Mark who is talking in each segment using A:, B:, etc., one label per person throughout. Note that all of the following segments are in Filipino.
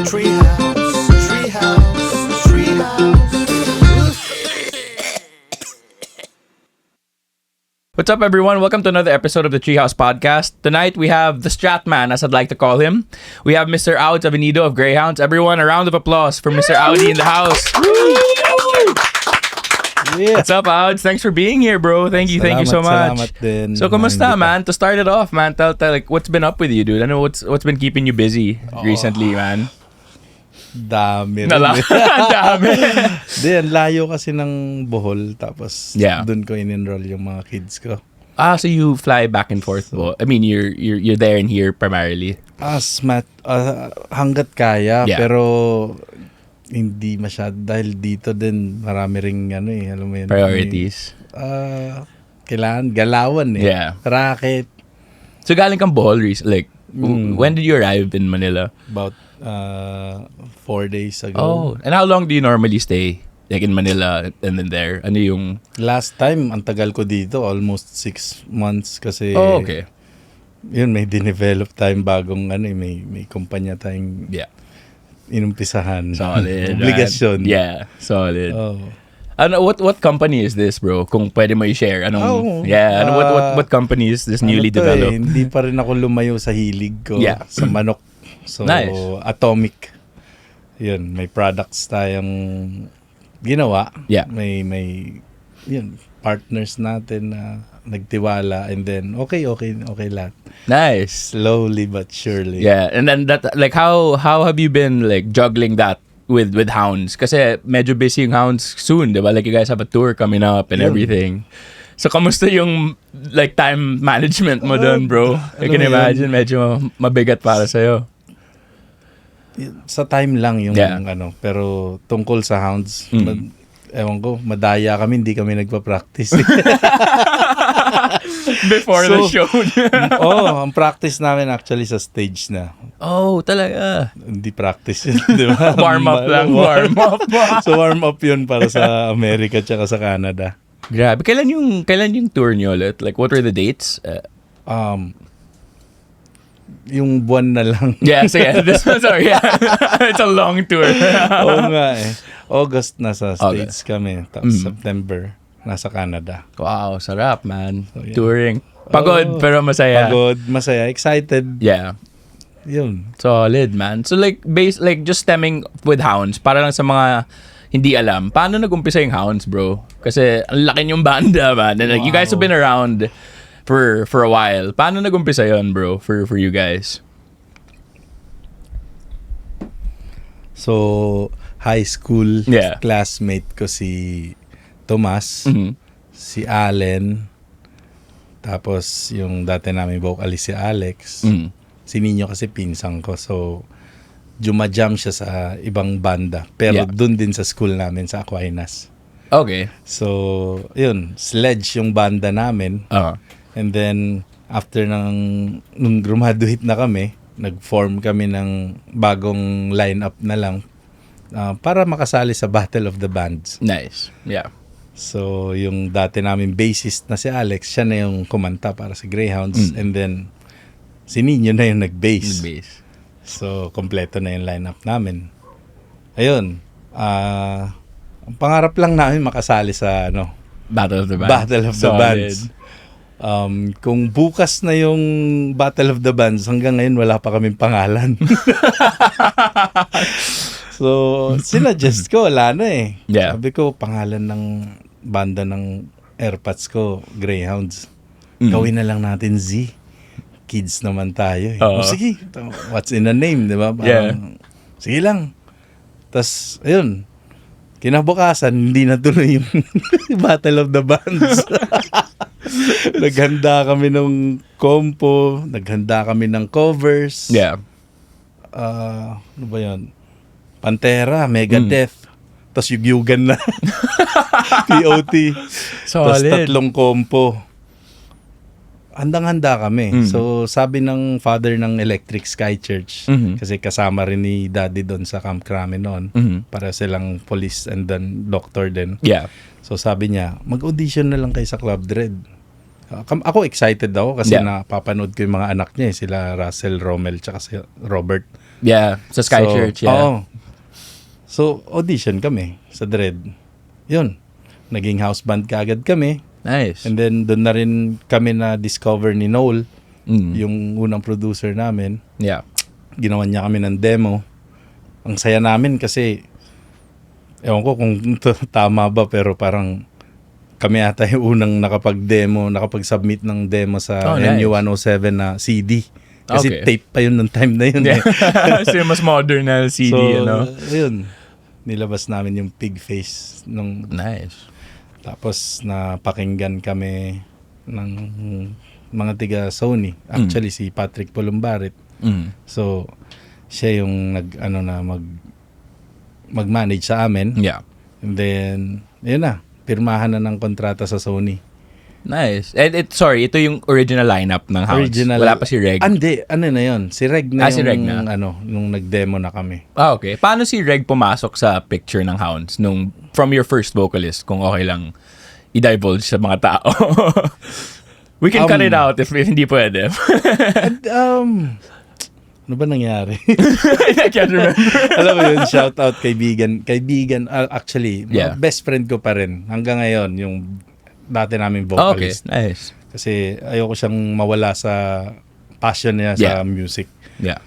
A: Treehouse, treehouse, treehouse.
B: What's up, everyone? Welcome to another episode of the Treehouse Podcast. Tonight, we have the Stratman, as I'd like to call him. We have Mr. Ouds Avenido of Greyhounds. Everyone, a round of applause for Mr. Audi in the house.
C: Yeah.
B: What's up, Ouds? Thanks for being here, bro. Thank you so much.
C: Salamat din.
B: So, kamusta, man? To start it off, man, tell like what's been up with you, dude? I know what's been keeping you busy recently, man.
C: Dami rin.
B: Dami.
C: Di, ang layo kasi ng Bohol. Tapos,
B: Yeah.
C: dun ko in-enroll yung mga kids ko.
B: So you fly back and forth, po. I mean, you're there and here primarily.
C: Hanggat kaya,
B: Yeah.
C: pero hindi masyado. Dahil dito din, marami ring, alam mo yun.
B: Priorities.
C: Kailangan galawan eh.
B: Yeah.
C: Racket.
B: So, galing kang Bohol, when did you arrive in Manila?
C: About 4 days ago.
B: Oh, and how long do you normally stay? Like in Manila and then there? Ano yung...
C: Last time, ang tagal ko dito, almost 6 months kasi...
B: Oh, okay.
C: Yun, may dinevelop tayong bagong may kumpanya tayong inumpisahan.
B: Solid.
C: Obligasyon.
B: Yeah, solid.
C: Oh.
B: What company is this, bro? Kung pwede mo i-share. What company is this newly developed?
C: Hindi pa rin ako lumayo sa hilig ko sa manok. So,
B: Nice.
C: Atomic. Yun, may products tayong ginawa.
B: Yeah.
C: May yun, partners natin na nagtiwala, and then okay lahat.
B: Nice.
C: Slowly but surely.
B: Yeah, and then that, like, how have you been like juggling that with hounds? Kasi medyo busy yung hounds soon, diba? Like, you guys have a tour coming up and everything. So, kamusta yung like time management mo dun, bro? I can imagine medyo mabigat para sa'yo.
C: Sa time lang yung
B: Yeah.
C: pero tungkol sa hounds, ewan ko, madaya kami, hindi kami nagpa-practice.
B: Before the show.
C: Ang practice namin actually sa stage na.
B: Oh, talaga.
C: Hindi practice yun, di ba?
B: Warm up lang, warm up.
C: So warm up yun para sa Amerika tsaka sa Canada.
B: Grabe. Kailan yung tour niyo ulit? Like, what were the dates?
C: Yung buwan na lang.
B: Yeah, this one, sorry. Yeah. It's a long tour.
C: Oo nga eh. August nasa States kami. Tapos September nasa Canada.
B: Wow, sarap, man.
C: So, yeah.
B: Touring. Pagod, pero masaya.
C: Pagod, masaya, excited.
B: Yeah.
C: Yun.
B: Solid, man. So, like, just stemming with hounds, para lang sa mga hindi alam, paano nag-umpisa yung hounds, bro? Kasi ang laki yung banda, man. And like, you guys have been around for a while. Paano nag-umpisa yun, bro, for you guys?
C: So, high school
B: Yeah.
C: classmate ko si Tomas, si Allen, tapos yung dati namin vocalist si Alex, si Nino kasi pinsang ko. So, jumajam siya sa ibang banda. Pero dun din sa school namin sa Aquinas.
B: Okay.
C: So, yun, Sledge yung banda namin. And then, after nung graduate na kami, nag-form kami ng bagong lineup na lang para makasali sa Battle of the Bands.
B: Nice. Yeah.
C: So, yung dati namin bassist na si Alex, siya na yung kumanta para sa Greyhounds. And then, si Nino na yung nag-bass. So, kompleto na yung lineup namin. Ayun. Ang pangarap lang namin makasali sa
B: Battle of the Bands.
C: Battle of the Bands. Kung bukas na yung Battle of the Bands, hanggang ngayon wala pa kaming pangalan. So, sinuggest ko, wala na eh.
B: Yeah.
C: Sabi ko, pangalan ng banda ng Airpods ko, Greyhounds. Gawin na lang natin Z. Kids naman tayo eh. Sige, what's in a name, di ba? Sige lang. Tapos, ayun. Kinabukasan, hindi na tuloy yung Battle of the Bands. Naghanda kami ng compo, naghanda kami ng covers.
B: Yeah.
C: Ano ba yun? Pantera, Megadeth. Tapos yugyugan na. POT. Tapos
B: Solid.
C: 3 compo. Handang-handa kami. So, sabi ng father ng Electric Sky Church, kasi kasama rin ni Daddy doon sa Camp Crame noon, para silang police and then doctor din.
B: Yeah.
C: So, sabi niya, mag-audition na lang kayo sa Club Dread. Ako excited ako kasi napapanood ko yung mga anak niya, sila Russell, Rommel, tsaka si Robert.
B: Yeah, sa Sky Church, yeah.
C: Oo. So, audition kami sa Dread. Yun. Naging house band kaagad kami.
B: Nice.
C: And then, doon na rin kami na-discover ni Noel, yung unang producer namin.
B: Yeah.
C: Ginawa niya kami ng demo. Ang saya namin kasi, ewan ko kung tama ba, pero parang kami ata yung unang nakapag-submit ng demo sa
B: nice.
C: NU107 na CD. Kasi
B: Okay.
C: tape pa yun nung time na yun.
B: Yeah.
C: Eh.
B: So, mas modern na CD,
C: So,
B: ano?
C: yun. Nilabas namin yung pig face nung
B: Nice.
C: tapos napakinggan kami ng mga tiga Sony. Actually, si Patrick Polumbarit. So, siya yung mag-manage sa amin.
B: Yeah.
C: And then, yun na. Pirmahan na ng kontrata sa Sony.
B: Nice. And sorry, ito yung original lineup ng Hounds. Wala pa si Reg.
C: Hindi, ano na yun. Si Reg na
B: Si Reg na.
C: nung nag-demo na kami.
B: Okay. Paano si Reg pumasok sa picture ng Hounds from your first vocalist, kung okay lang i-divulge sa mga tao? We can cut it out if hindi pwede.
C: Ano ba nangyari?
B: I can't remember.
C: Alam mo yun, shout out kaibigan, actually,
B: Yeah.
C: best friend ko pa rin hanggang ngayon, yung dati naming
B: Okay,
C: vocalist.
B: nice.
C: Kasi ayoko siyang mawala sa passion niya sa
B: Yeah.
C: music.
B: Yeah.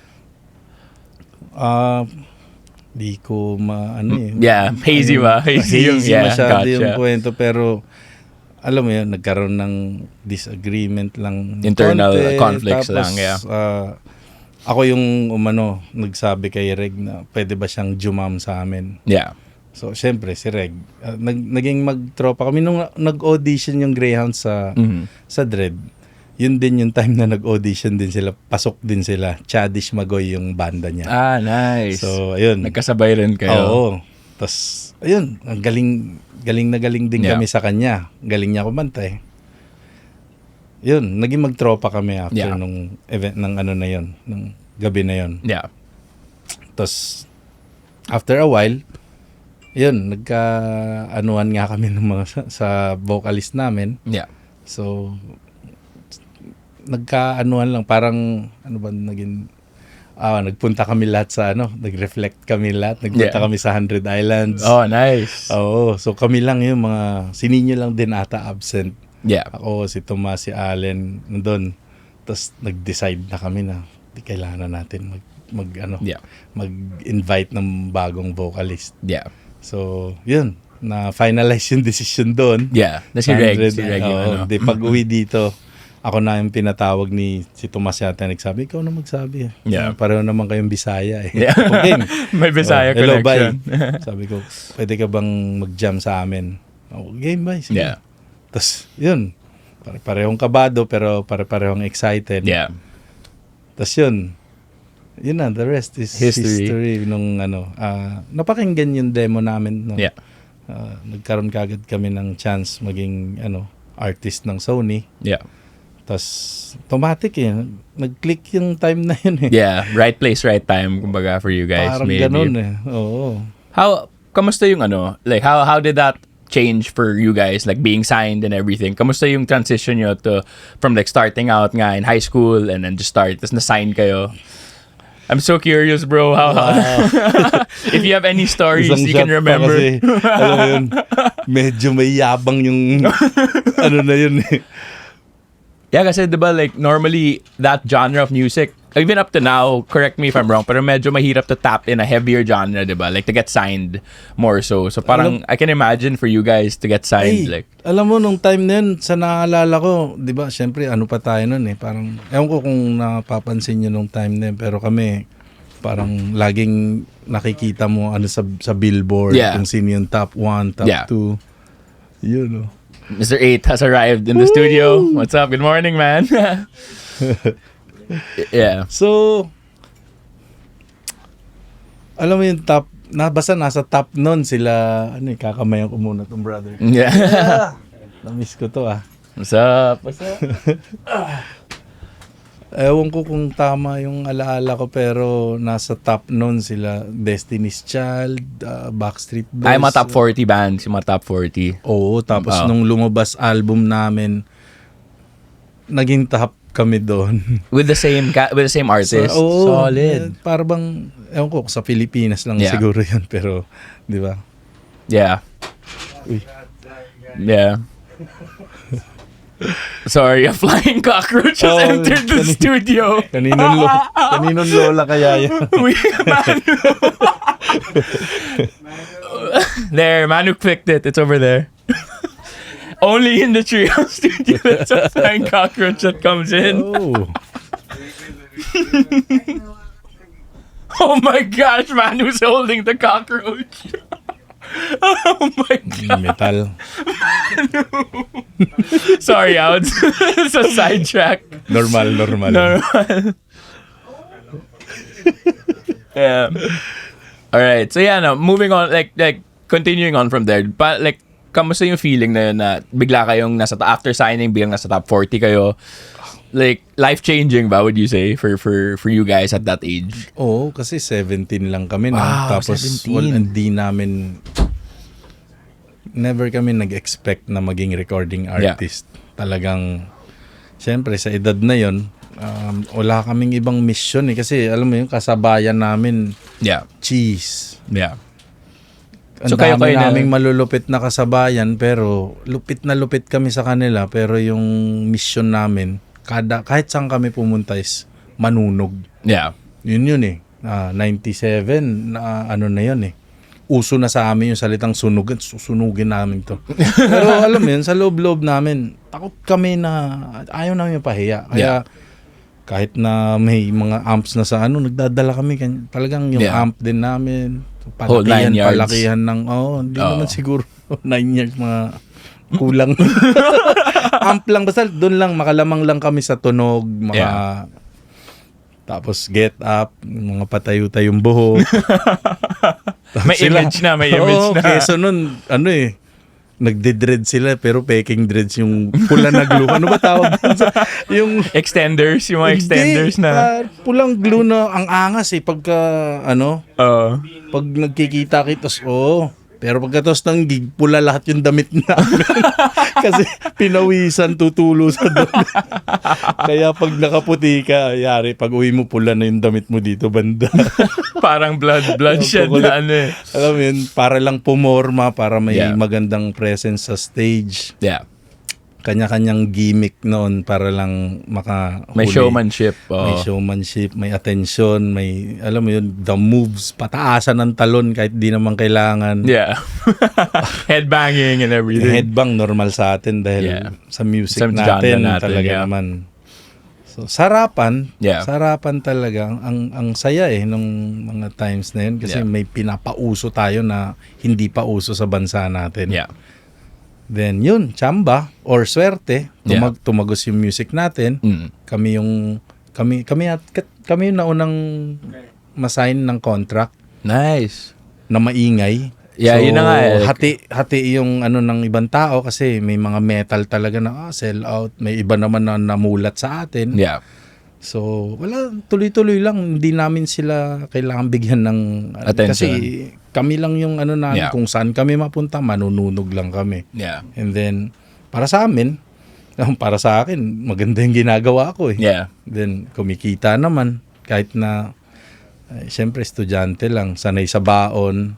C: Di ko eh.
B: Yeah, hazy ba? Hazy yung, yeah,
C: masyado
B: gotcha.
C: yung kwento, pero alam mo yun, nagkaroon ng disagreement lang.
B: Internal
C: konti.
B: conflicts
C: Tapos,
B: lang, yeah.
C: Ako yung nagsabi kay Reg na pwede ba siyang jumam sa amin.
B: Yeah.
C: So, syempre, si Reg. Naging magtropa kami nung nag-audition yung Greyhounds sa Dread. Yun din yung time na nag-audition din sila. Pasok din sila. Chadish Magoy yung banda niya.
B: Ah, nice.
C: So, ayun.
B: Nagkasabay rin kayo.
C: Oo. Tapos, ayun. Ang galing na galing din
B: Yeah.
C: kami sa kanya. Galing niya kumanta eh. Yun. Naging magtropa kami after
B: Yeah.
C: nung event ng na yun. Nung gabi na yun.
B: Yeah.
C: Tapos, after a while, yun, nagka-anuhan nga kami ng mga sa vocalist namin.
B: Yeah.
C: So, nagka-anuhan lang, parang, nagpunta kami lahat sa, nag-reflect kami lahat. Nagpunta
B: Yeah.
C: kami sa 100 Islands.
B: Oh, nice.
C: Oo, so kami lang yung mga, sininyo lang din ata absent.
B: Yeah.
C: Ako, si Tomas, si Allen, nandun. Tapos, nag-decide na kami na, di kailangan na natin
B: Yeah.
C: mag-invite ng bagong vocalist.
B: Yeah.
C: So, yun. Na-finalize yung decision doon.
B: Yeah. Na si Reg. Si Reg yung
C: Di pag-uwi dito, ako na yung pinatawag si Tomas yata. Nagsabi, ikaw na magsabi.
B: Yeah.
C: Pareho naman kayong Bisaya eh.
B: Yeah.
C: Okay.
B: May Bisaya
C: Hello,
B: connection.
C: bye. Sabi ko, pwede ka bang mag-jam sa amin? Game, bye. Sige.
B: Yeah.
C: Tapos, yun. Parehong kabado, pero parehong excited.
B: Yeah.
C: Tapos yun. Yun na, the rest is
B: History.
C: nung napakinggan yung demo namin. No?
B: Yeah.
C: Nagkaroon kagad kami ng chance maging artist ng Sony.
B: Yeah.
C: Tapos automatic nag-click yung time na yun eh.
B: Yeah. Right place, right time, kumbaga, for you guys.
C: Parang
B: maybe.
C: ganun eh. Oo.
B: Kamusta yung like, how did that change for you guys, like being signed and everything? Kamusta yung transition nyo from like starting out nga in high school and then just start, tapos na-sign kayo? I'm so curious, bro. How if you have any stories
C: Isang
B: you can
C: shot pa
B: remember.
C: Kasi, alam mo yun, medyo may yabang yung na yun eh.
B: Yeah, kasi diba like normally that genre of music, even up to now, correct me if I'm wrong, pero medyo mahirap to tap in a heavier genre, diba? Like to get signed more so. So parang I can imagine for you guys to get signed like.
C: Alam mo, nung time na yun, sa naalala ko, di ba, syempre, pa tayo nun eh. Parang, ewan ko kung napapansin nyo nung time na yun, pero kami, parang laging nakikita mo sa billboard,
B: Yeah.
C: kung sino yung top 1, top
B: Yeah.
C: 2. Yun,
B: Mr. 8 has arrived in the studio. What's up? Good morning, man. Yeah.
C: So, alam mo yung top, basta nasa top nun sila, kakamayan ko muna tong brother.
B: Yeah.
C: Na-miss ko to
B: What's up? What's up?
C: Ewan ko kung tama yung alaala ko, pero nasa top nun sila, Destiny's Child, Backstreet Boys.
B: Ay, mga top 40 bands, yung mga top 40.
C: Oo, tapos nung lumabas album namin, naging top kami doon.
B: With the same artist. Solid.
C: Para bang, ewan ko, sa Pilipinas lang
B: Yeah.
C: siguro yun. Pero, di ba?
B: Yeah.
C: Uy.
B: Yeah. Sorry, a flying cockroach has entered the studio.
C: Kaninong lola kaya yan?
B: Manu. There, Manu clicked it. It's over there. Only in the Trio studio there's a flying cockroach that comes in.
C: Oh.
B: Oh my gosh, Manu's holding the cockroach. Oh my god.
C: Metal.
B: Sorry, Ouds. It's a sidetrack.
C: Normal.
B: Normal. Yeah. All right. So yeah, no, moving on, like continuing on from there. But like, kamusta yung feeling na yun na bigla kayong after signing, biglang nasa top 40 kayo? Like, life-changing ba, would you say, for you guys at that age?
C: Oo, kasi 17 lang kami. No?
B: Wow,
C: Tapos,
B: 17.
C: hindi namin, never kami nag-expect na maging recording artist. Talagang, syempre, sa edad na yon, wala kaming ibang mission eh. Kasi, alam mo yung kasabayan namin,
B: Yeah.
C: cheese.
B: Yeah.
C: Ang
B: So,
C: dami
B: kayo na-
C: naming malulupit na kasabayan, pero lupit na lupit kami sa kanila. Pero yung mission namin, kahit saan kami pumunta is manunog.
B: Yeah.
C: Yun eh. 97, ano na yun eh. Uso na sa amin yung salitang sunugan. Susunugin namin to. Pero alam mo yun, sa loob-loob namin, takot kami na ayaw namin pahiya. Kaya kahit na may mga amps na sa nagdadala kami. Talagang yung amp din namin.
B: Whole 9 yards.
C: Palakihan ng, hindi naman siguro 9 yards, mga kulang. Amp lang, basta doon lang, makalamang lang kami sa tunog, tapos get up, mga patayo-tayong buhok.
B: May image na.
C: Keso nun, nagde-dread sila pero peking dreads yung pula na glue. Ano ba tawag dun yung
B: Extenders, yung mga extenders na.
C: Pulang glue na ang angas eh pagka pag nagkikita kitos pero pagkatapos ng gig pula lahat yung damit namin. Kasi pinawisan tutulo sa damit. Kaya pag nakaputi ka, yari pag uwi mo pula na yung damit mo dito banda.
B: Parang bloodshed na
C: Alam mo yun, para lang pumorma, para may magandang presence sa stage.
B: Yeah.
C: Kanya-kanyang gimmick noon para lang makahuli.
B: May showmanship.
C: May showmanship, may attention, may, alam mo yun, the moves, pataasan ng talon kahit di naman kailangan.
B: Yeah. Headbanging and everything.
C: Headbang normal sa atin dahil sa music
B: Sa genre
C: natin
B: yeah.
C: talaga naman. So, sarapan talaga. Ang saya nung mga times na yun kasi may pinapauso tayo na hindi pa uso sa bansa natin.
B: Yeah.
C: Then yun, tsamba or swerte, tumagos yung music natin. Kami yung naunang masign ng contract.
B: Nice.
C: Na maingay.
B: Yeah,
C: so,
B: yun na nga
C: hati yung ng ibang tao kasi may mga metal talaga na sell out. May iba naman na namulat sa atin.
B: Yeah.
C: So, wala, tuloy-tuloy lang. Hindi namin sila kailangan bigyan ng
B: attention.
C: Kasi kami lang yung namin, kung saan kami mapunta, manununog lang kami.
B: Yeah.
C: And then, para sa amin, para sa akin, maganda yung ginagawa ko eh.
B: Yeah.
C: Then, kumikita naman. Kahit na, siyempre, estudyante lang, sanay sa baon.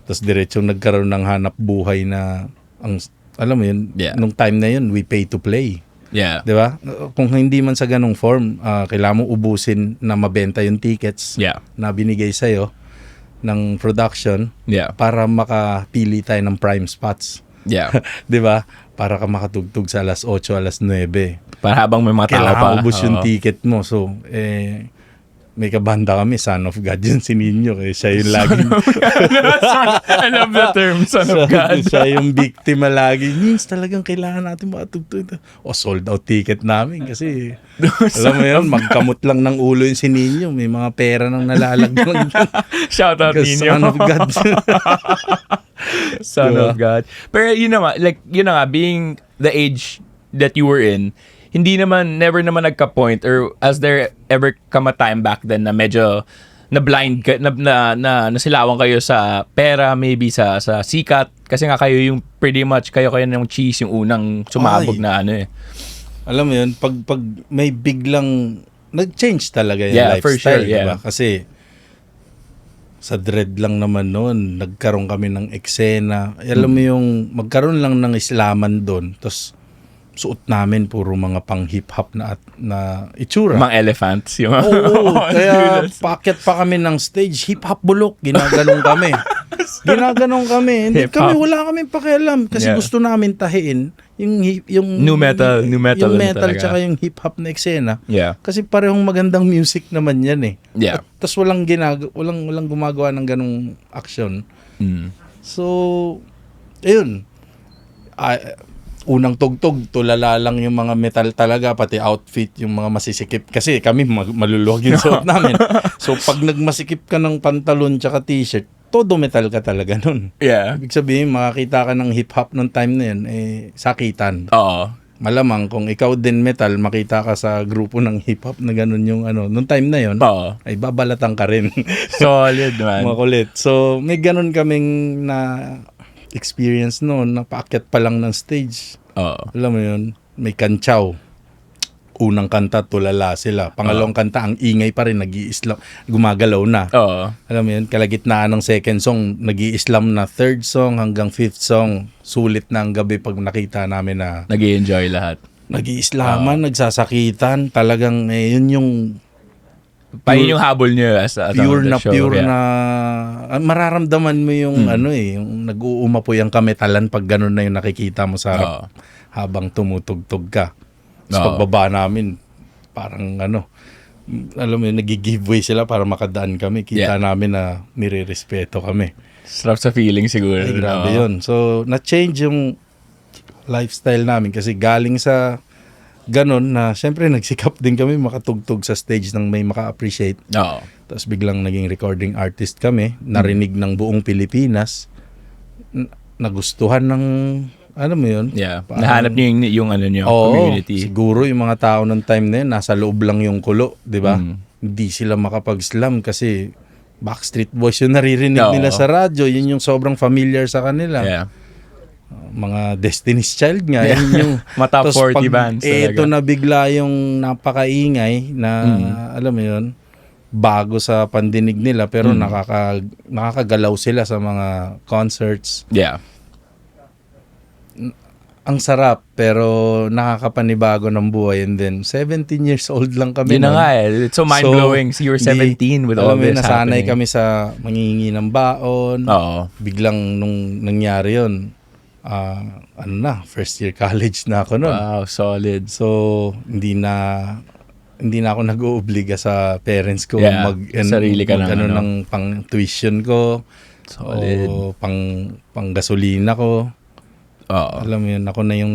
C: Tapos diretsong nagkaroon ng hanap buhay na, alam mo yun, nung time na yun, we pay to play.
B: Yeah.
C: 'Di ba? Kung hindi man sa ganung form, kailangan mo ubusin na mabenta yung tickets na binigay sa iyo ng production para makapili tayo ng prime spots.
B: Yeah.
C: 'Di ba? Para ka makatugtog sa alas 8, alas 9.
B: Para habang may mga tao pa.
C: Kailangan ubus yung ticket mo. So, may kabanda kami, Son of God yun si Nino. Siya yung laging...
B: I love the term, Son of God.
C: Siya yung biktima lagi. Means talagang kailangan natin makatugtog. Sold out ticket namin kasi alam mo yun, magkamot lang ng ulo yung si Nino. May mga pera nang nalalagyan.
B: Shout out Nino.
C: Son of God.
B: Son of God. Pero yun naman, being the age that you were in, never naman nagka-point or has there ever come a time back then na medyo na blind na nasilawang kayo sa pera, maybe sa sikat kasi nga kayo yung pretty much kayo ng cheese yung unang sumabog na
C: alam mo yun, pag may biglang, nag-change talaga yung
B: Yeah, for
C: lifestyle,
B: sure, yeah.
C: diba? Kasi, sa Dread lang naman noon, nagkaroon kami ng eksena. Alam mo yung, magkaroon lang ng islaman doon, tapos, suot namin puro mga pang hip-hop na itsura.
B: Mga elephants. Yung
C: Oo, kaya paakyat pa kami ng stage, hip-hop bulok, ginaganon kami. Hindi
B: Hip-hop.
C: kami, wala kaming pakialam kasi
B: Yeah.
C: gusto namin tahiin yung
B: New metal
C: yung
B: lang
C: metal
B: talaga.
C: tsaka yung hip-hop na eksena.
B: Yeah.
C: Kasi parehong magandang music naman yan eh.
B: Yeah.
C: Tapos walang gumagawa ng ganong action.
B: Mm.
C: So, ayun. Unang tugtog, tulala lang yung mga metal talaga, pati outfit, yung mga masisikip. Kasi kami, maluluwag yung suot namin. So, pag nagmasikip ka ng pantalon tsaka t-shirt, todo metal ka talaga nun.
B: Yeah.
C: Ibig sabihin, makakita ka ng hip-hop nung time na yun, sakitan.
B: Oo.
C: Malamang, kung ikaw din metal, makita ka sa grupo ng hip-hop na ganun yung nung time na yun,
B: Oo.
C: ay babalatan ka rin.
B: Solid, man.
C: Makulit. So, may ganun kaming na experience noon, napaakyat pa lang ng stage.
B: Oo.
C: Alam mo yun, may kantsaw. Unang kanta, tulala sila. Pangalawang kanta, ang ingay pa rin, nag-i-islam, gumagalaw na.
B: Oo.
C: Alam mo yun, kalagitnaan ng second song, nag-i-islam na. Third song hanggang fifth song, sulit na ang gabi pag nakita namin na
B: Nag-i-enjoy lahat.
C: nag-iislaman, nagsasakitan. Talagang, yun yung
B: Yun yung habol niyo as
C: pure
B: the
C: na
B: show,
C: pure
B: yeah.
C: na mararamdaman mo yung yung nag-uumapoy ang kametalan pag ganun na yung nakikita mo sa harap
B: Oo.
C: habang tumutugtog ka. Tapos
B: Oo.
C: pagbaba namin parang alam mo yun, nag-giveaway sila para makadaan kami. Kita
B: Yeah.
C: namin na nire-respeto kami.
B: Sarap sa feeling siguro.
C: Ay, grabe
B: no?
C: yun. So, na-change yung lifestyle namin kasi galing sa ganon na syempre nagsikap din kami makatugtog sa stage nang may maka-appreciate.
B: Oo.
C: Tapos biglang naging recording artist kami, narinig ng buong Pilipinas, nagustuhan ng, mo yun?
B: Yeah.
C: Parang-
B: Nahanap niyo yung
C: Oo,
B: community.
C: siguro yung mga tao ng time na yun, nasa loob lang yung kulo, di ba?
B: Mm.
C: Hindi sila makapag-slam kasi Backstreet Boys yung naririnig
B: Oo.
C: nila sa radyo, yun yung sobrang familiar sa kanila.
B: Yeah.
C: Mga Destiny's Child nga.
B: Yeah.
C: Yun yung,
B: Mga top
C: tapos
B: 40 bands talaga.
C: Ito na bigla yung napakaingay na, alam mo yun, bago sa pandinig nila pero nakakagalaw sila sa mga concerts.
B: Yeah.
C: Ang sarap pero nakakapanibago ng buhay, and then 17 years old lang kami.
B: Yun na
C: nun.
B: nga eh. It's so mind-blowing. So, you were 17 with all
C: alam mo yun,
B: this
C: nasanay
B: happening.
C: kami sa mangingi ng baon.
B: Oo.
C: Biglang nung nangyari yun, first year college na ako nun.
B: Wow, solid.
C: So, hindi na ako nag-oobliga sa parents ko
B: Yeah, sarili ka ng
C: ng pang tuition ko
B: Solid.
C: o pang gasolina ko.
B: Oo.
C: Alam mo yun, ako na yung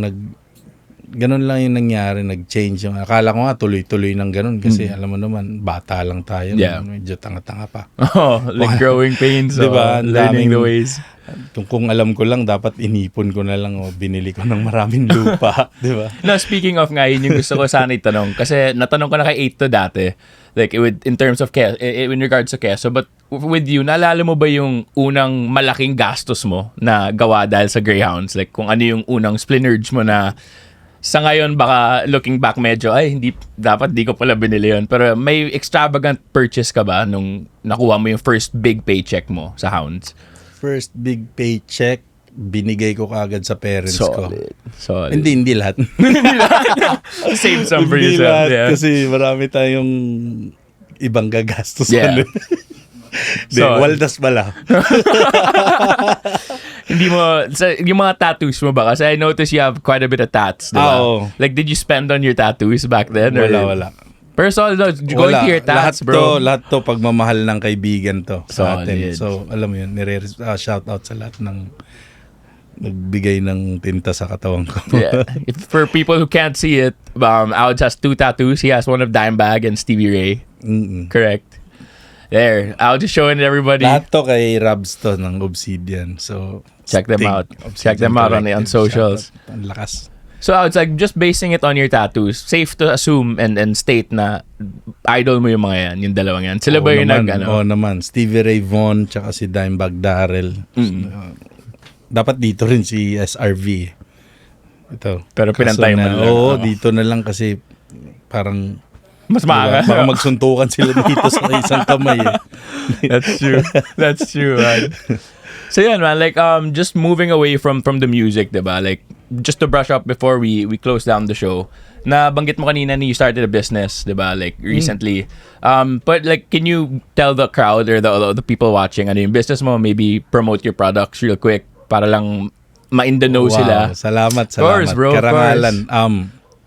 C: ganun lang yung nangyari, nag-change yung, akala ko nga tuloy-tuloy ng ganun kasi alam mo naman, bata lang tayo,
B: Yeah.
C: medyo tanga-tanga pa.
B: Oh, like growing pains.
C: Diba?
B: Oh,
C: Ang
B: learning
C: daming-
B: the ways.
C: Kung alam ko lang, dapat inipon ko na lang o binili ko ng maraming lupa, di ba?
B: No, speaking of nga, yun yung gusto ko sana itanong. Kasi natanong ko na kay 8 to dati. Like, in terms of in regards to keso. But with you, naalala mo ba yung unang malaking gastos mo na gawa dahil sa Greyhounds? Like, kung ano yung unang splurge mo na sa ngayon, baka looking back medyo, di ko pala binili yun. Pero may extravagant purchase ka ba nung nakuha mo yung first big paycheck mo sa Hounds?
C: First big paycheck, binigay ko kaagad sa parents ko.
B: Solid.
C: Hindi lahat.
B: Save some for
C: Hindi
B: yourself.
C: lahat
B: Yeah.
C: kasi marami tayong ibang gagastos.
B: Yeah.
C: Di,
B: So,
C: waldas pala.
B: Hindi mo, yung mga tattoos mo ba? Kasi I noticed you have quite a bit of tats, di ba?
C: Oo.
B: Like, did you spend on your tattoos back then? Or-
C: Wala.
B: Pero solid, going to your tats, bro.
C: Lahat to pagmamahal ng kaibigan to sa atin.
B: Solid.
C: So, alam mo yun, shout out sa lahat ng nagbigay ng tinta sa katawan ko.
B: Yeah. For people who can't see it, Alex has 2 tattoos. He has one of Dimebag and Stevie Ray.
C: Mm-mm.
B: Correct. There. I'll just show it everybody.
C: Lahat to kay Rabs to ng Obsidian. So,
B: Check them out. Check them out on socials.
C: Shout out. Ang lakas.
B: So it's like just basing it on your tattoos, safe to assume and state na idol mo yung mga yan, yung dalawang yan. Sila ba yung
C: Oo naman. Stevie Ray Vaughan tsaka si Dimebag Darrell. Dapat dito rin si SRV. ito.
B: Pero pinantay mo
C: Kaso
B: na lang.
C: Oo, dito na lang kasi parang
B: Mas
C: diba,
B: maaga.
C: baka magsuntukan sila dito sa isang kamay.
B: That's true. That's true, man. So yeah, man, like just moving away from the music, diba? Like just to brush up before we close down the show. Na banggit mo kanina na you started a business, diba? Like recently. But like can you tell the crowd or the people watching ano yung business mo, maybe promote your products real quick para lang ma-in the know sila.
C: Salamat.
B: course, bro, of
C: Karangalan.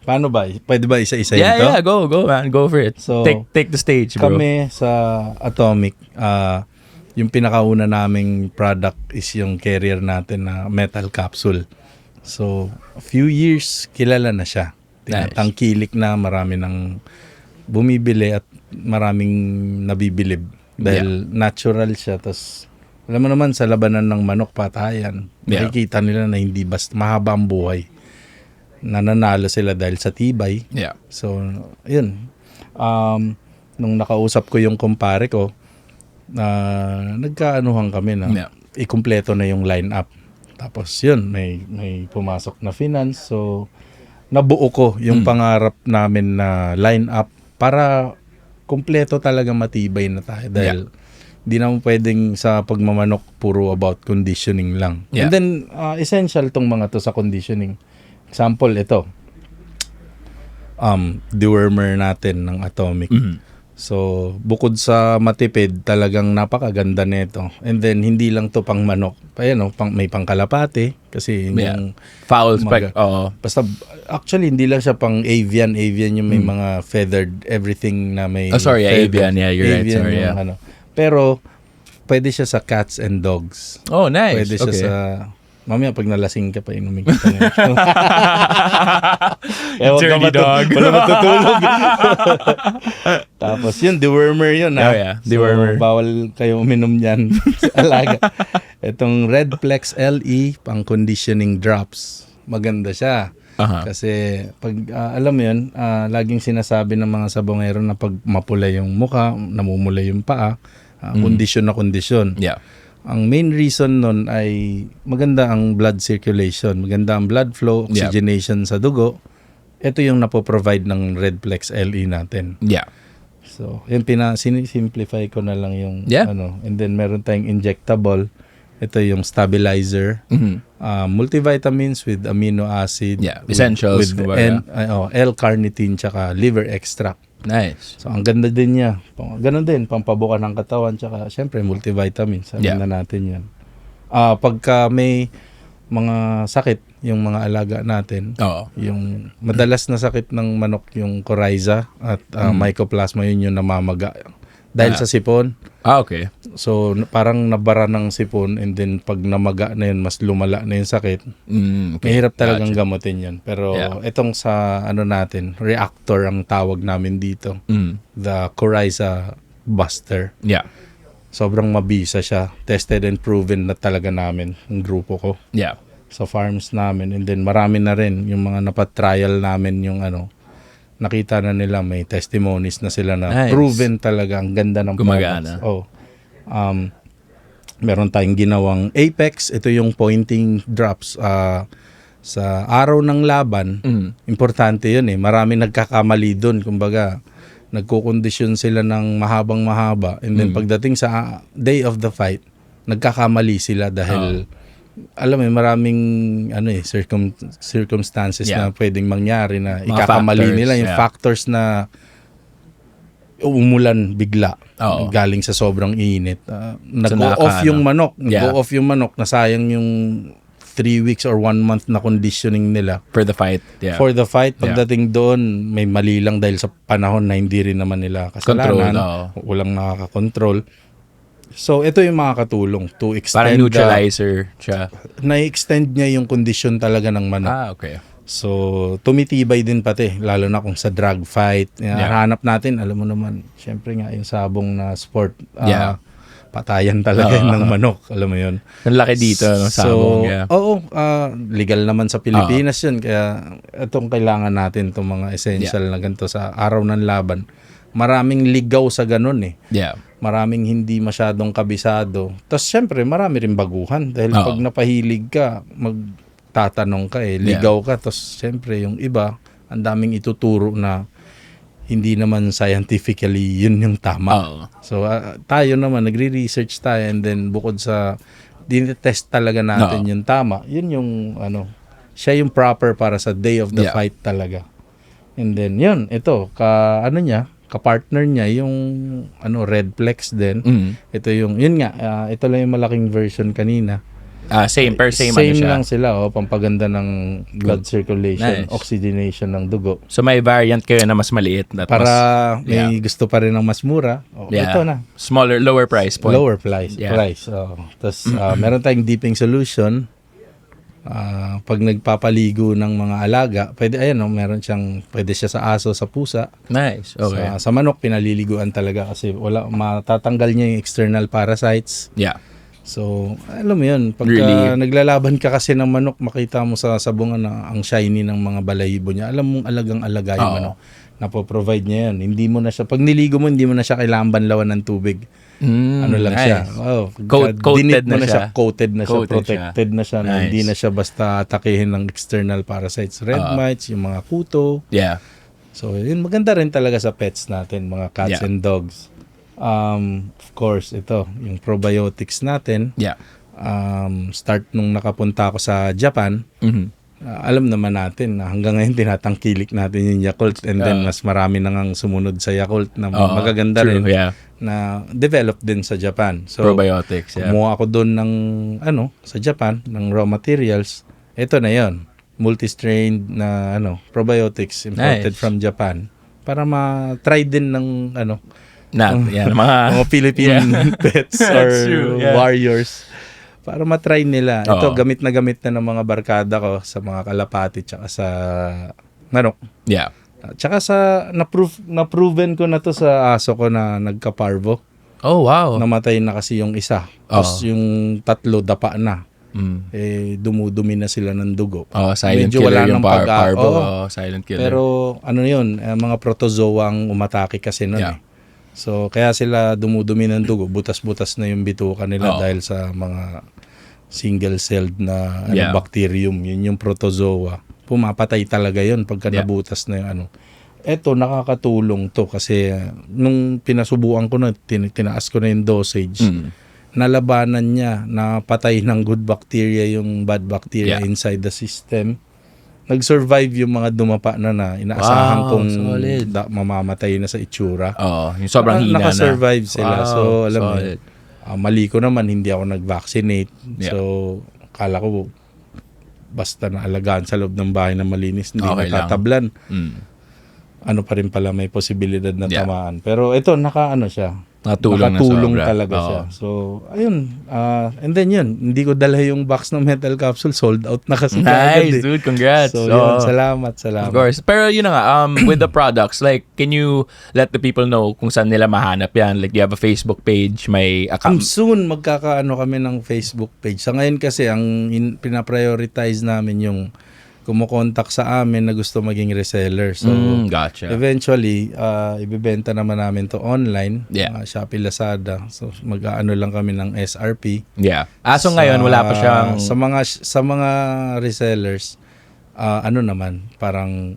C: Paano ba? Pwede ba isa-isa ito?
B: Yeah, go man, go for it.
C: So,
B: take the stage, bro.
C: Kami sa Atomic, yung pinakauna naming product is yung carrier natin na metal capsule. So, a few years, kilala na siya. Tangkilik na, marami nang bumibili at maraming nabibilib. Dahil natural siya. Tapos, alam mo naman, sa labanan ng manok, patayan. Nakikita nila na hindi basta mahaba ang buhay. Nananalo sila dahil sa tibay.
B: Yeah.
C: So, yun. Nung nakausap ko yung kumpare ko, nagkaanuhan kami na ikumpleto na yung line-up. Tapos yun, may pumasok na finance. So, nabuo ko yung pangarap namin na line-up para kumpleto talaga matibay na tayo. Dahil di naman pwedeng sa pagmamanok puro about conditioning lang.
B: Yeah.
C: And then, essential tong mga to sa conditioning. Example, ito. Dewormer natin ng Atomic. So, bukod sa matipid, talagang napakaganda nito. And then, hindi lang to pang manok. Ayan, may pangkalapate. Kasi yung
B: foul spec.
C: Basta, actually, hindi lang siya pang avian. Avian yung may mga feathered, everything na may
B: avian. Yeah, you're right. Sorry,
C: yung, Pero, pwede siya sa cats and dogs.
B: Oh, nice.
C: Pwede siya sa... Mamaya pag nalasing ka pa, inumin kita ngayon.
B: Dirty dog.
C: Wala matutulog. Tapos yun, dewormer yun.
B: Dewormer.
C: So, bawal kayo uminom yan sa alaga. Itong Redplex LE, pang conditioning drops. Maganda siya. Kasi, pag alam mo yun, laging sinasabi ng mga sabongero na pag mapula yung mukha, namumula yung paa, kondisyon na kondisyon.
B: Yeah.
C: Ang main reason nun ay maganda ang blood circulation, maganda ang blood flow, oxygenation sa dugo. Ito yung napoprovide ng Redplex LE natin.
B: Yeah.
C: So, yun simplify ko na lang yung and then meron tayong injectable. Ito yung stabilizer. Multivitamins with amino acid.
B: Yeah, essentials.
C: With L-carnitine tsaka liver extract.
B: Nice.
C: So, ang ganda din niya. Ganon din, pampabuka ng katawan. Tsaka, syempre, multivitamins. Sabi na natin yan. Pagka may mga sakit, yung mga alaga natin, yung madalas na sakit ng manok, yung coryza at mycoplasma, yun yung namamaga. Dahil sa sipon.
B: Okay.
C: So, parang nabara ng sipon and then pag namaga na yun, mas lumala na yung sakit. Mahirap talagang gamutin yun. Pero itong sa natin, reactor ang tawag namin dito. The Coryza Buster.
B: Yeah.
C: Sobrang mabisa siya. Tested and proven na talaga namin, ang grupo ko.
B: Yeah.
C: Sa farms namin. And then marami na rin yung mga napatrial namin yung nakita na nila, may testimonies na sila na proven talaga ang ganda ng
B: gumagana.
C: Meron tayong ginawang Apex. Ito yung pointing drops sa araw ng laban. Importante yun Marami nagkakamali doon. Kumbaga, nagkukondisyon sila ng mahabang-mahaba. And then pagdating sa day of the fight, nagkakamali sila dahil alam mo, maraming circumstances na pwedeng mangyari na ikakamali nila yung factors na umulan bigla galing sa sobrang init. Nag-go off yung manok. Nag-go off yung manok. Nasayang yung 3 weeks or 1 month na conditioning nila.
B: For the fight. Yeah.
C: For the fight. Pagdating doon, may mali lang dahil sa panahon na hindi rin naman nila kasalanan. Walang nakakakontrol. So, ito yung makakatulong to extend.
B: Parang neutralizer siya.
C: Na-extend niya yung condition talaga ng manok.
B: Okay.
C: So, tumitibay din pati. Lalo na kung sa drag fight. Hanap natin, alam mo naman, syempre nga yung sabong na sport. Patayan talaga ng manok. Alam mo yun.
B: Ang laki dito ng sabong.
C: Legal naman sa Pilipinas yun. Kaya itong kailangan natin, itong mga essential na ganito sa araw ng laban. Maraming ligaw sa ganun
B: Yeah.
C: Maraming hindi masyadong kabisado. Tapos syempre, marami rin baguhan. Dahil pag napahilig ka, magtatanong ka ligaw ka, tapos siyempre yung iba, ang daming ituturo na hindi naman scientifically yun yung tama. So tayo naman, nagre-research tayo, and then bukod sa dinetest talaga natin yung tama, yun yung siya yung proper para sa day of the fight talaga. And then yun, ito, ka-partner niya yung Red Flex din. Ito yung, yun nga, ito lang yung malaking version kanina.
B: Same
C: Same lang sila, pampaganda ng blood circulation, oxygenation ng dugo.
B: So may variant kayo na mas maliit.
C: Para may gusto pa rin ng mas mura. Ito na.
B: Lower price point.
C: Lower price. Tapos meron tayong dipping solution. Pag nagpapaligo ng mga alaga, pwede, pwede siya sa aso, sa pusa.
B: Nice. Okay.
C: Sa manok, pinaliliguan talaga kasi matatanggal niya yung external parasites.
B: Yeah.
C: So, alam mo yun, pagka naglalaban ka kasi ng manok, makita mo sa sabungan na ang shiny ng mga balahibo niya. Alam mong alagang-alaga yung manok. Napo-provide niya yun. Hindi mo na siya, pag niligo mo, hindi mo na siya kailangan banlawan ng tubig. Lang siya.
B: Coated na siya.
C: Coated na siya, protected na siya. Nice. Hindi na siya basta atakihin ng external parasites. Red mites, yung mga kuto.
B: Yeah.
C: So, yun, maganda rin talaga sa pets natin, mga cats and dogs. Of course, ito, yung probiotics natin.
B: Yeah.
C: Start nung nakapunta ako sa Japan, alam naman natin na hanggang ngayon tinatangkilik natin yung Yakult, and then mas marami nang sumunod sa Yakult na magaganda rin na develop din sa Japan. So,
B: probiotics,
C: kumuha ako doon ng sa Japan ng raw materials. Ito na yon, multi-strained na probiotics imported from Japan para ma-try din ng mga Philippine pets or warriors, para matry nila. Ito, gamit na ng mga barkada ko sa mga kalapati tsaka sa manok.
B: Yeah.
C: Tsaka na-proven ko na to sa aso ko na nagka-parvo.
B: Oh, wow.
C: Namatay na kasi yung isa. Tapos yung tatlo dapa na. Dumudumi na sila ng dugo.
B: Silent
C: medyo
B: killer
C: wala
B: yung parvo. Silent killer.
C: Pero yun, mga protozoa ang umatake kasi nun So, kaya sila dumudumi ng dugo, butas-butas na yung bituka nila dahil sa mga single-celled na bacterium. Yun yung protozoa. Pumapatay talaga yun pagka nabutas na yung Eto, nakakatulong to kasi nung pinasubukan ko na, tinaas ko na yung dosage, nalabanan niya, napatay ng good bacteria yung bad bacteria inside the system. Nag-survive yung mga dumapa na inaasahan kong mamamatay na sa itsura.
B: Yung sobrang hina na.
C: Nakasurvive sila. So, alam mo, mali ko naman, hindi ako nag-vaccinate. So, kala ko, basta naalagaan sa loob ng bahay na malinis, hindi natatablan. Pa rin pala, may posibilidad na tamaan. Pero ito, nakatulong talaga siya. So, ayun. And then yun, hindi ko dala yung box ng metal capsule. Sold out na kasi.
B: Nice, dude. Congrats.
C: So, yun. Salamat.
B: Of course. Pero yun na nga, with the products, like, can you let the people know kung saan nila mahanap yan? Like, do you have a Facebook page? May account?
C: Soon, kami ng Facebook page. Sa ngayon kasi, ang pinaprioritize namin yung kumukontak sa amin na gusto maging reseller. So,
B: gotcha.
C: Eventually, ibibenta naman namin to online. Shopee, Lazada. So, mag-aano lang kami ng SRP.
B: Yeah. So ngayon, wala pa siyang...
C: Sa mga resellers, parang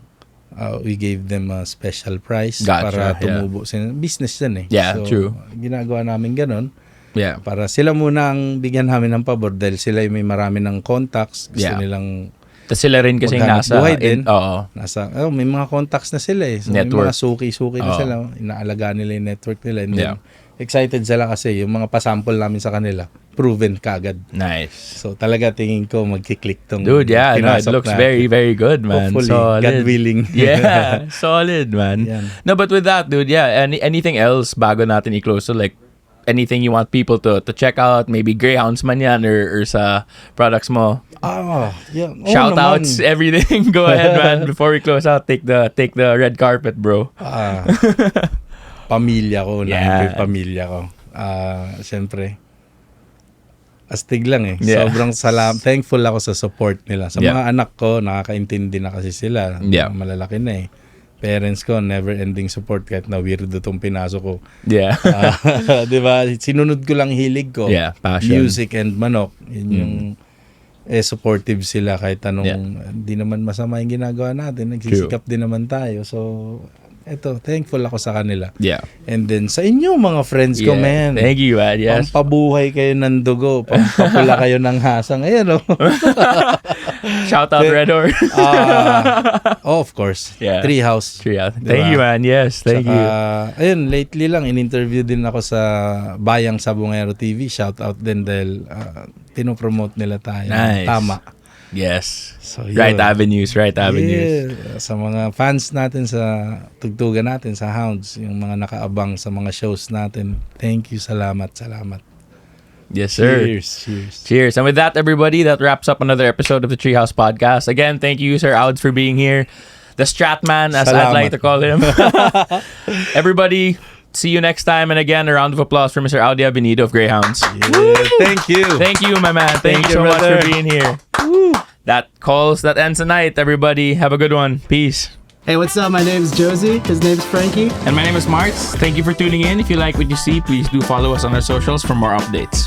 C: we gave them a special price para tumubo. Business din
B: Yeah,
C: so,
B: true.
C: Ginagawa namin ganun.
B: Yeah.
C: Para sila muna ang bigyan namin ng pabor dahil sila may marami ng contacts. Gusto nilang
B: Tapos sila rin kasi nasa
C: buhay din. May mga contacts na sila So,
B: network.
C: may mga suki-suki na sila. Inaalagaan nila yung network nila. And then, excited sila kasi yung mga pasample namin sa kanila, proven kagad.
B: Nice.
C: So talaga tingin ko magkiklik tong
B: dude, it looks
C: natin.
B: very, very good, man.
C: Hopefully,
B: solid.
C: God willing.
B: Solid, man.
C: Yan.
B: No, but with that, dude, anything else bago natin i-close? So like, anything you want people to check out? Maybe Greyhounds man yan or sa products mo? Shout outs, everything. Go ahead, man. Before we close out, take the red carpet, bro.
C: Pamilya ko, pamilya ko. Siyempre, astig lang Sobrang thankful ako sa support nila. Sa mga anak ko, nakakaintindi na kasi sila. Malalaki na Parents ko, never-ending support kahit na weirdo itong pinasok ko. Diba? Sinunod ko lang hilig ko.
B: Passion.
C: Music and manok. Yun yung supportive sila kahit anong hindi naman masama yung ginagawa natin. Nagsisikap din naman tayo. So, eto, thankful ako sa kanila.
B: Yeah.
C: And then, sa inyo mga friends ko, man.
B: Thank you, man. Yes.
C: Pampabuhay kayo ng dugo. Pampapula kayo ng hasang. Ayan, oh.
B: Shout out, Red Door.
C: Of course.
B: Yeah.
C: Treehouse.
B: Thank
C: Diba?
B: you, man. Yes, thank you.
C: Ayun, lately lang, in-interview din ako sa Bayang Sabongero TV. Shout out din dahil pinopromote nila tayo.
B: Nice.
C: Tama.
B: Yes.
C: So, yun.
B: Right avenues.
C: Yeah. Sa mga fans natin sa tugtugan natin sa Hounds, yung mga nakaabang sa mga shows natin, thank you, salamat.
B: Yes, sir. Cheers. And with that, everybody, that wraps up another episode of the Treehouse Podcast. Again, thank you, Sir Ouds, for being here. The Stratman, as I'd like to call him. Everybody, see you next time. And again, a round of applause for Mr. Audi Avenido of Greyhounds.
C: Yeah, thank you.
B: Thank you, my man. Thank you so much for being here. That ends the night, everybody. Have a good one. Peace.
D: Hey, what's up? My name's Josie. His name's Frankie.
B: And my name is Marts. Thank you for tuning in. If you like what you see, please do follow us on our socials for more updates.